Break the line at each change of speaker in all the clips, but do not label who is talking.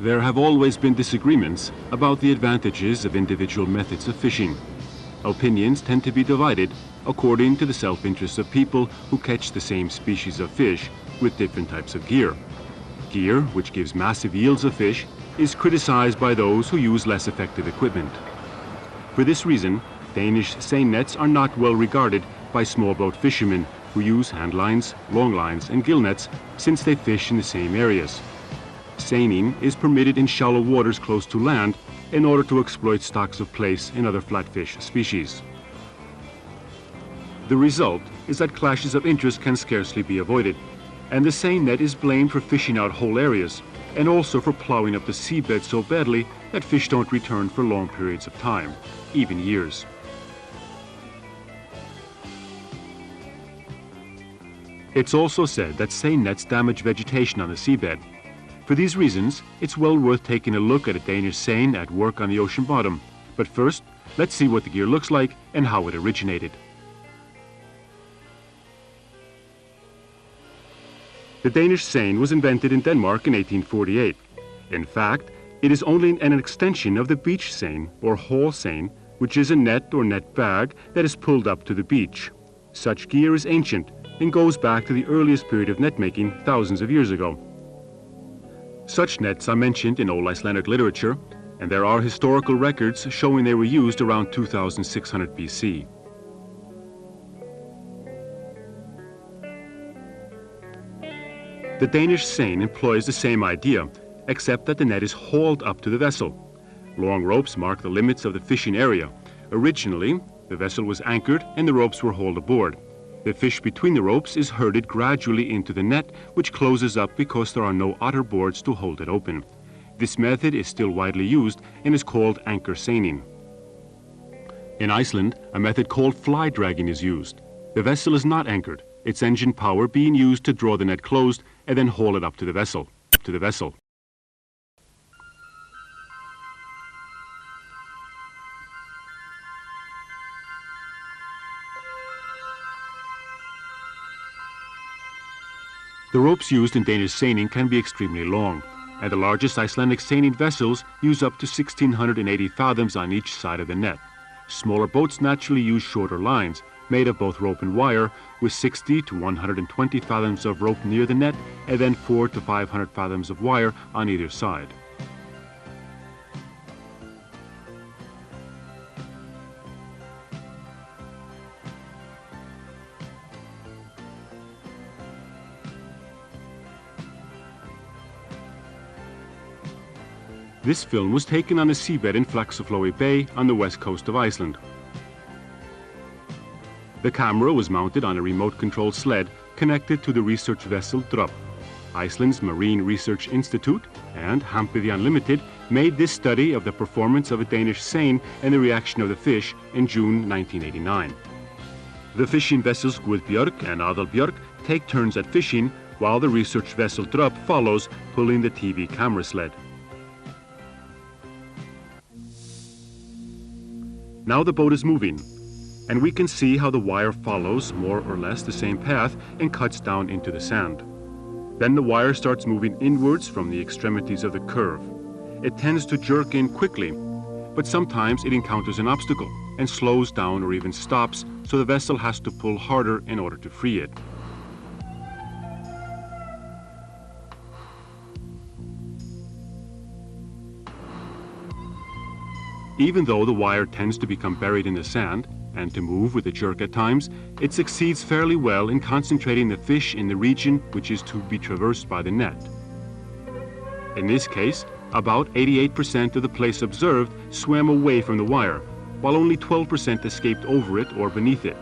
There have always been disagreements about the advantages of individual methods of fishing. Opinions tend to be divided according to the self-interest of people who catch the same species of fish with different types of gear. Gear, which gives massive yields of fish, is criticized by those who use less effective equipment. For this reason, Danish seine nets are not well regarded by small boat fishermen who use hand lines, long lines, and gill nets since they fish in the same areas. Seining is permitted in shallow waters close to land in order to exploit stocks of plaice and other flatfish species. The result is that clashes of interest can scarcely be avoided, and the seine net is blamed for fishing out whole areas and also for plowing up the seabed so badly that fish don't return for long periods of time, even years. It's also said that seine nets damage vegetation on the seabed. For these reasons, it's well worth taking a look at a Danish seine at work on the ocean bottom. But first, let's see what the gear looks like and how it originated. The Danish seine was invented in Denmark in 1848. In fact, it is only an extension of the beach seine, or haul seine, which is a net or net bag that is pulled up to the beach. Such gear is ancient and goes back to the earliest period of net making thousands of years ago. Such nets are mentioned in Old Icelandic literature, and there are historical records showing they were used around 2600 BC. The Danish seine employs the same idea, except that the net is hauled up to the vessel. Long ropes mark the limits of the fishing area. Originally, the vessel was anchored and the ropes were hauled aboard. The fish between the ropes is herded gradually into the net, which closes up because there are no otter boards to hold it open. This method is still widely used and is called anchor seining. In Iceland, a method called fly dragging is used. The vessel is not anchored, its engine power being used to draw the net closed and then haul it up to the vessel. The ropes used in Danish seining can be extremely long, and the largest Icelandic seining vessels use up to 1,680 fathoms on each side of the net. Smaller boats naturally use shorter lines, made of both rope and wire, with 60 to 120 fathoms of rope near the net, and then 400 to 500 fathoms of wire on either side. This film was taken on the seabed in Faxaflói Bay on the west coast of Iceland. The camera was mounted on a remote-controlled sled connected to the research vessel Drop. Iceland's Marine Research Institute and Hampiðjan Limited made this study of the performance of a Danish seine and the reaction of the fish in June 1989. The fishing vessels Guðbjörg and Aðalbjörg take turns at fishing, while the research vessel Drop follows, pulling the TV camera sled. Now the boat is moving, and we can see how the wire follows more or less the same path and cuts down into the sand. Then the wire starts moving inwards from the extremities of the curve. It tends to jerk in quickly, but sometimes it encounters an obstacle and slows down or even stops, so the vessel has to pull harder in order to free it. Even though the wire tends to become buried in the sand and to move with a jerk at times, it succeeds fairly well in concentrating the fish in the region which is to be traversed by the net. In this case, about 88% of the plaice observed swam away from the wire, while only 12% escaped over it or beneath it.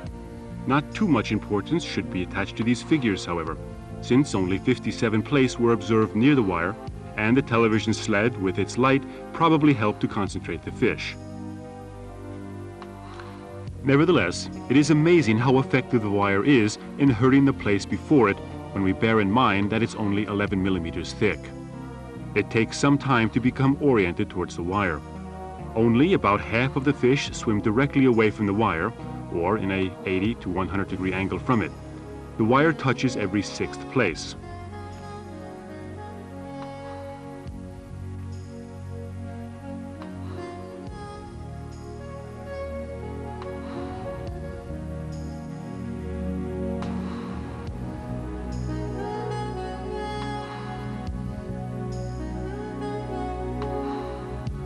Not too much importance should be attached to these figures, however, since only 57 plaice were observed near the wire, and the television sled with its light probably helped to concentrate the fish. Nevertheless, it is amazing how effective the wire is in herding the plaice before it when we bear in mind that it's only 11 millimeters thick. It takes some time to become oriented towards the wire. Only about half of the fish swim directly away from the wire, or in a 80 to 100 degree angle from it. The wire touches every 6th plaice.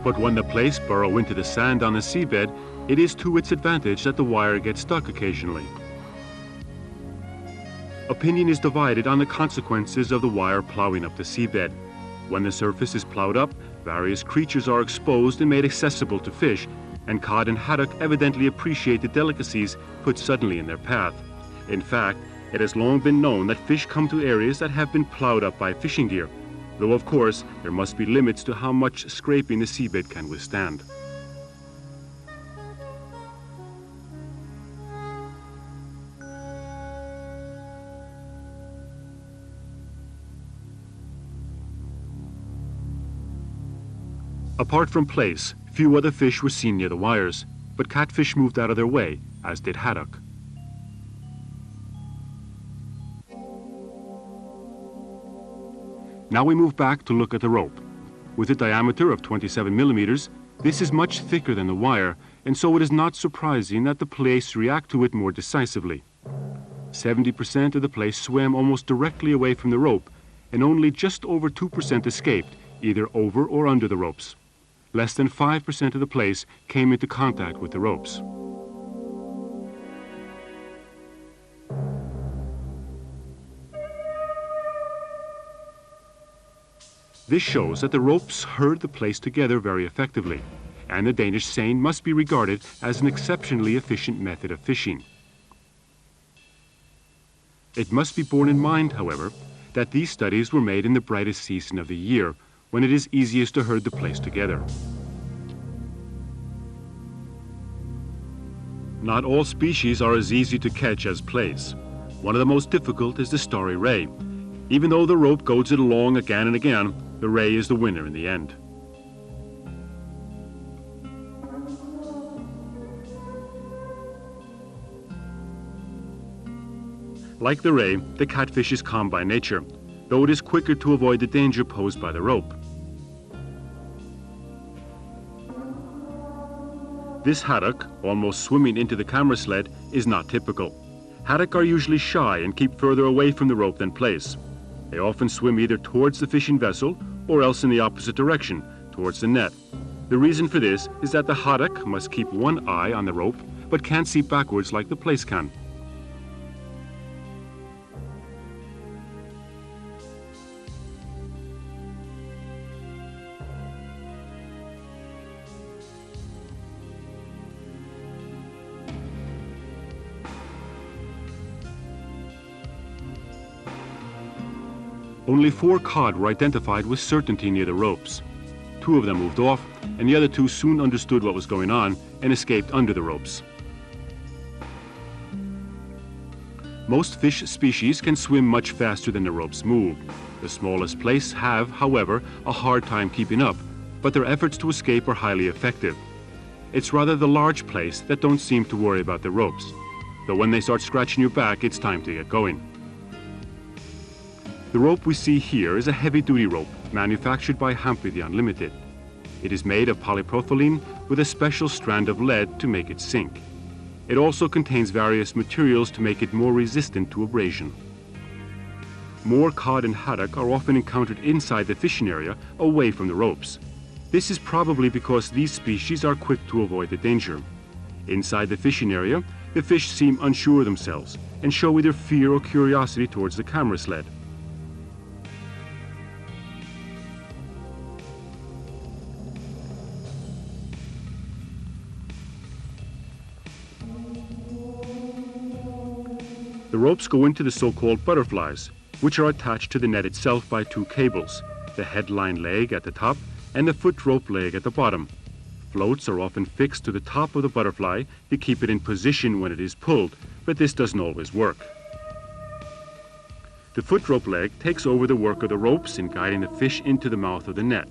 But when the plaice burrow into the sand on the seabed, it is to its advantage that the wire gets stuck occasionally. Opinion is divided on the consequences of the wire plowing up the seabed. When the surface is plowed up, various creatures are exposed and made accessible to fish, and cod and haddock evidently appreciate the delicacies put suddenly in their path. In fact, it has long been known that fish come to areas that have been plowed up by fishing gear, though of course there must be limits to how much scraping the seabed can withstand. Apart from plaice, few other fish were seen near the wires, but catfish moved out of their way, as did haddock. Now we move back to look at the rope. With a diameter of 27 millimeters, this is much thicker than the wire, and so it is not surprising that the plaice react to it more decisively. 70% of the plaice swam almost directly away from the rope, and only just over 2% escaped, either over or under the ropes. Less than 5% of the plaice came into contact with the ropes. This shows that the ropes herd the plaice together very effectively, and the Danish seine must be regarded as an exceptionally efficient method of fishing. It must be borne in mind, however, that these studies were made in the brightest season of the year, when it is easiest to herd the plaice together. Not all species are as easy to catch as plaice. One of the most difficult is the starry ray. Even though the rope goads it along again and again, the ray is the winner in the end. Like the ray, the catfish is calm by nature, though it is quicker to avoid the danger posed by the rope. This haddock, almost swimming into the camera sled, is not typical. Haddock are usually shy and keep further away from the rope than plaice. They often swim either towards the fishing vessel or else in the opposite direction, towards the net. The reason for this is that the haddock must keep one eye on the rope, but can't see backwards like the plaice can. Only 4 cod were identified with certainty near the ropes. 2 of them moved off, and the other 2 soon understood what was going on and escaped under the ropes. Most fish species can swim much faster than the ropes move. The smallest plaice have, however, a hard time keeping up, but their efforts to escape are highly effective. It's rather the large plaice that don't seem to worry about the ropes, though when they start scratching your back, it's time to get going. The rope we see here is a heavy-duty rope manufactured by Hampi the Unlimited. It is made of polypropylene with a special strand of lead to make it sink. It also contains various materials to make it more resistant to abrasion. More cod and haddock are often encountered inside the fishing area, away from the ropes. This is probably because these species are quick to avoid the danger. Inside the fishing area, the fish seem unsure of themselves and show either fear or curiosity towards the camera sled. The ropes go into the so-called butterflies, which are attached to the net itself by 2 cables, the headline leg at the top and the foot rope leg at the bottom. Floats are often fixed to the top of the butterfly to keep it in position when it is pulled, but this doesn't always work. The foot rope leg takes over the work of the ropes in guiding the fish into the mouth of the net.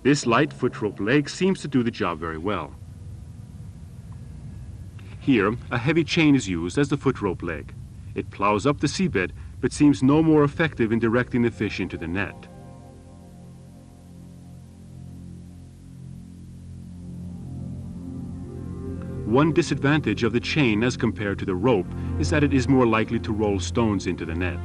This light foot rope leg seems to do the job very well. Here, a heavy chain is used as the foot rope leg. It plows up the seabed, but seems no more effective in directing the fish into the net. One disadvantage of the chain as compared to the rope is that it is more likely to roll stones into the net.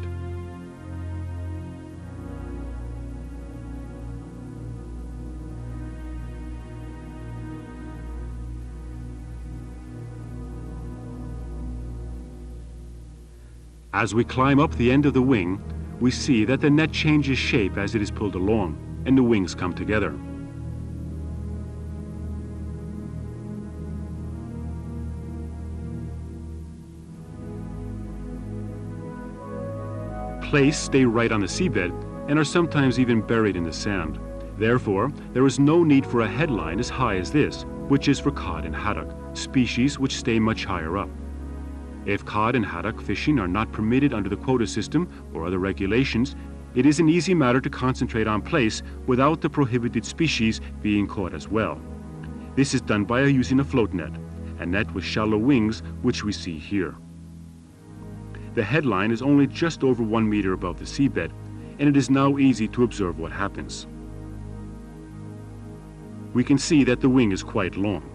As we climb up the end of the wing, we see that the net changes shape as it is pulled along, and the wings come together. Plaice stay right on the seabed and are sometimes even buried in the sand. Therefore, there is no need for a headline as high as this, which is for cod and haddock, species which stay much higher up. If cod and haddock fishing are not permitted under the quota system or other regulations, it is an easy matter to concentrate on plaice without the prohibited species being caught as well. This is done by using a float net, a net with shallow wings, which we see here. The headline is only just over 1 meter above the seabed, and it is now easy to observe what happens. We can see that the wing is quite long.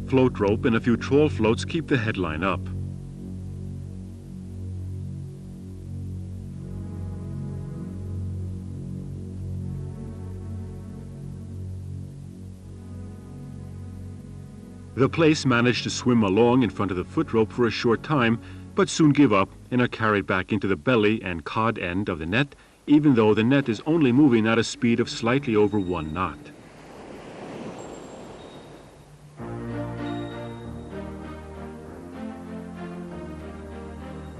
Float rope and a few trawl floats keep the headline up. The plaice manage to swim along in front of the foot rope for a short time, but soon give up and are carried back into the belly and cod end of the net, even though the net is only moving at a speed of slightly over 1 knot.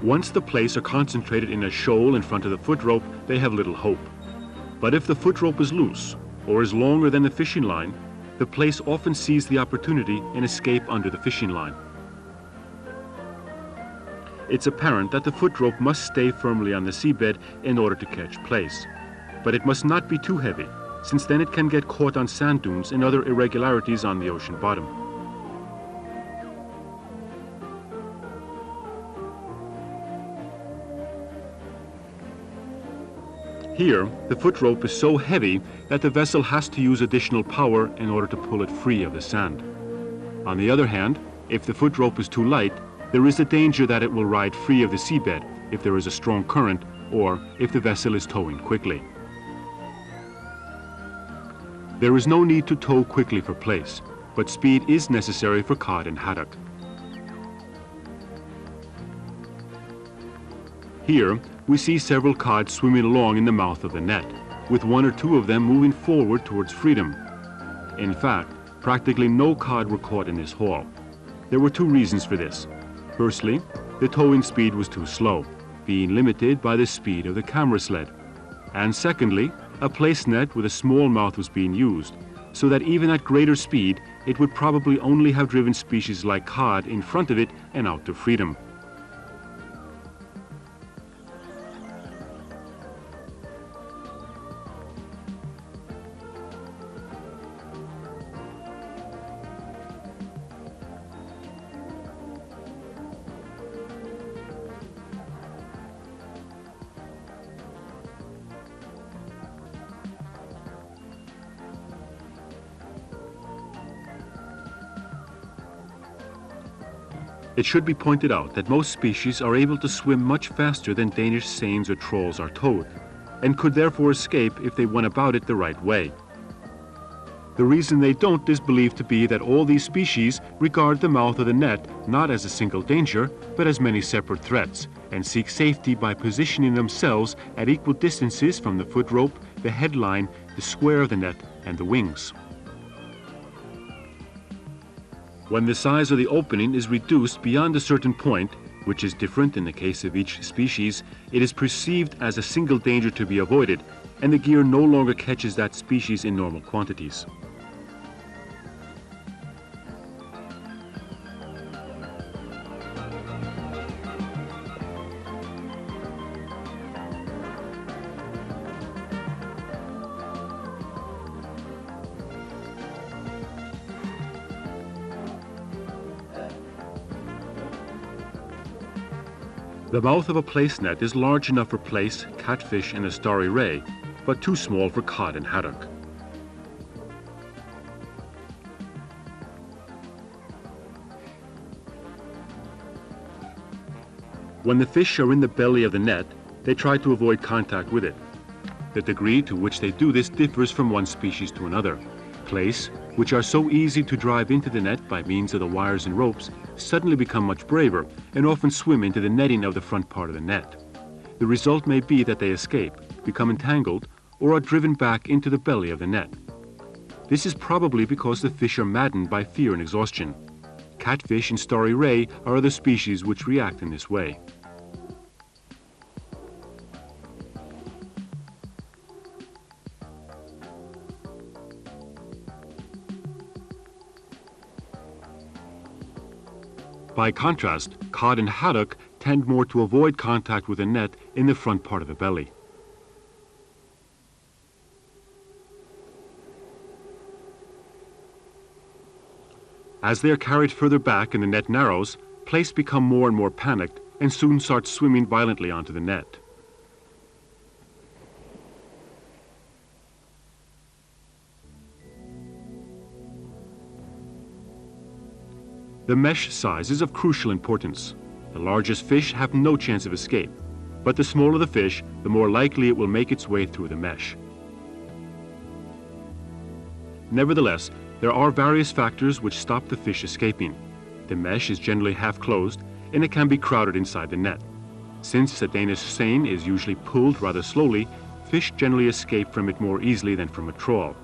Once the plaice are concentrated in a shoal in front of the foot rope, they have little hope. But if the foot rope is loose or is longer than the fishing line, the plaice often seize the opportunity and escape under the fishing line. It's apparent that the foot rope must stay firmly on the seabed in order to catch plaice. But it must not be too heavy, since then it can get caught on sand dunes and other irregularities on the ocean bottom. Here, the foot rope is so heavy that the vessel has to use additional power in order to pull it free of the sand. On the other hand, if the foot rope is too light, there is a danger that it will ride free of the seabed if there is a strong current or if the vessel is towing quickly. There is no need to tow quickly for plaice, but speed is necessary for cod and haddock. Here, we see several cod swimming along in the mouth of the net, with 1 or 2 of them moving forward towards freedom. In fact, practically no cod were caught in this haul. There were 2 reasons for this. Firstly, the towing speed was too slow, being limited by the speed of the camera sled. And secondly, a plaice net with a small mouth was being used, so that even at greater speed, it would probably only have driven species like cod in front of it and out to freedom. It should be pointed out that most species are able to swim much faster than Danish seines or trawls are towed, and could therefore escape if they went about it the right way. The reason they don't is believed to be that all these species regard the mouth of the net not as a single danger, but as many separate threats, and seek safety by positioning themselves at equal distances from the foot rope, the headline, the square of the net, and the wings. When the size of the opening is reduced beyond a certain point, which is different in the case of each species. It is perceived as a single danger to be avoided, and the gear no longer catches that species in normal quantities. The mouth of a place net is large enough for plaice, catfish, and a starry ray, but too small for cod and haddock. When the fish are in the belly of the net, they try to avoid contact with it. The degree to which they do this differs from one species to another. Plaice, which are so easy to drive into the net by means of the wires and ropes, suddenly become much braver and often swim into the netting of the front part of the net. The result may be that they escape, become entangled, or are driven back into the belly of the net. This is probably because the fish are maddened by fear and exhaustion. Catfish and starry ray are other species which react in this way. By contrast, cod and haddock tend more to avoid contact with the net in the front part of the belly. As they are carried further back and the net narrows, plaice become more and more panicked and soon start swimming violently onto the net. The mesh size is of crucial importance. The largest fish have no chance of escape, but the smaller the fish, the more likely it will make its way through the mesh. Nevertheless, there are various factors which stop the fish escaping. The mesh is generally half closed, and it can be crowded inside the net. Since the Danish seine is usually pulled rather slowly, fish generally escape from it more easily than from a trawl.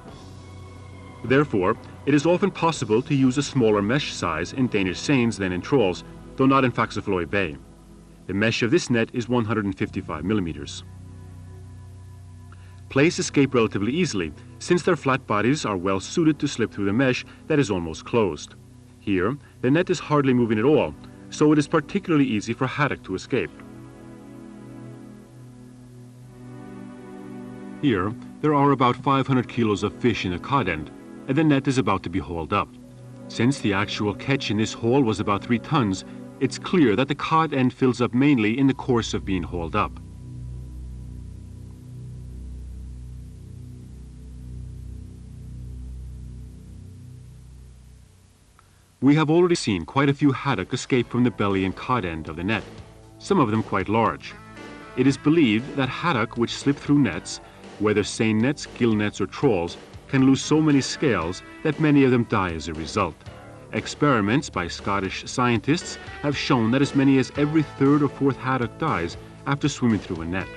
Therefore, it is often possible to use a smaller mesh size in Danish seines than in trawls, though not in Faxaflói Bay. The mesh of this net is 155 millimeters. Plaice escape relatively easily, since their flat bodies are well suited to slip through the mesh that is almost closed. Here, the net is hardly moving at all, so it is particularly easy for haddock to escape. Here, there are about 500 kilos of fish in a cod end, and the net is about to be hauled up. Since the actual catch in this haul was about 3 tons, it's clear that the cod end fills up mainly in the course of being hauled up. We have already seen quite a few haddock escape from the belly and cod end of the net, some of them quite large. It is believed that haddock which slip through nets, whether seine nets, gill nets, or trawls, can lose so many scales that many of them die as a result. Experiments by Scottish scientists have shown that as many as every 3rd or 4th haddock dies after swimming through a net.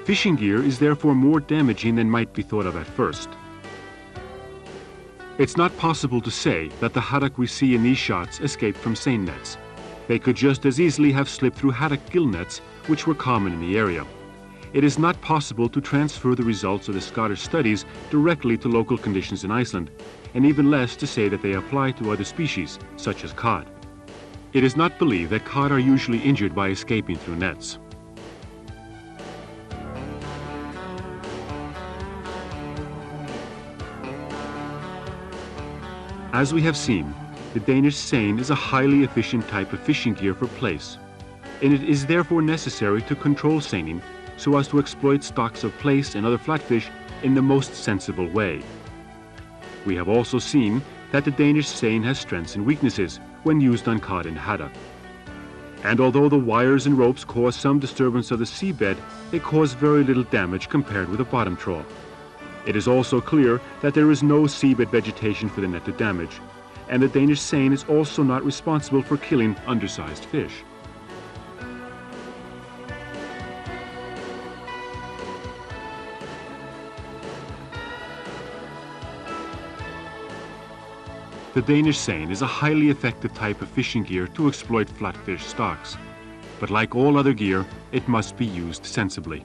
Fishing gear is therefore more damaging than might be thought of at first. It's not possible to say that the haddock we see in these shots escaped from seine nets. They could just as easily have slipped through haddock gill nets, which were common in the area. It is not possible to transfer the results of the Scottish studies directly to local conditions in Iceland, and even less to say that they apply to other species, such as cod. It is not believed that cod are usually injured by escaping through nets. As we have seen, the Danish seine is a highly efficient type of fishing gear for plaice, and it is therefore necessary to control seining so as to exploit stocks of plaice and other flatfish in the most sensible way. We have also seen that the Danish seine has strengths and weaknesses when used on cod and haddock. And although the wires and ropes cause some disturbance of the seabed, they cause very little damage compared with a bottom trawl. It is also clear that there is no seabed vegetation for the net to damage, and the Danish seine is also not responsible for killing undersized fish. The Danish seine is a highly effective type of fishing gear to exploit flatfish stocks. but like all other gear, it must be used sensibly.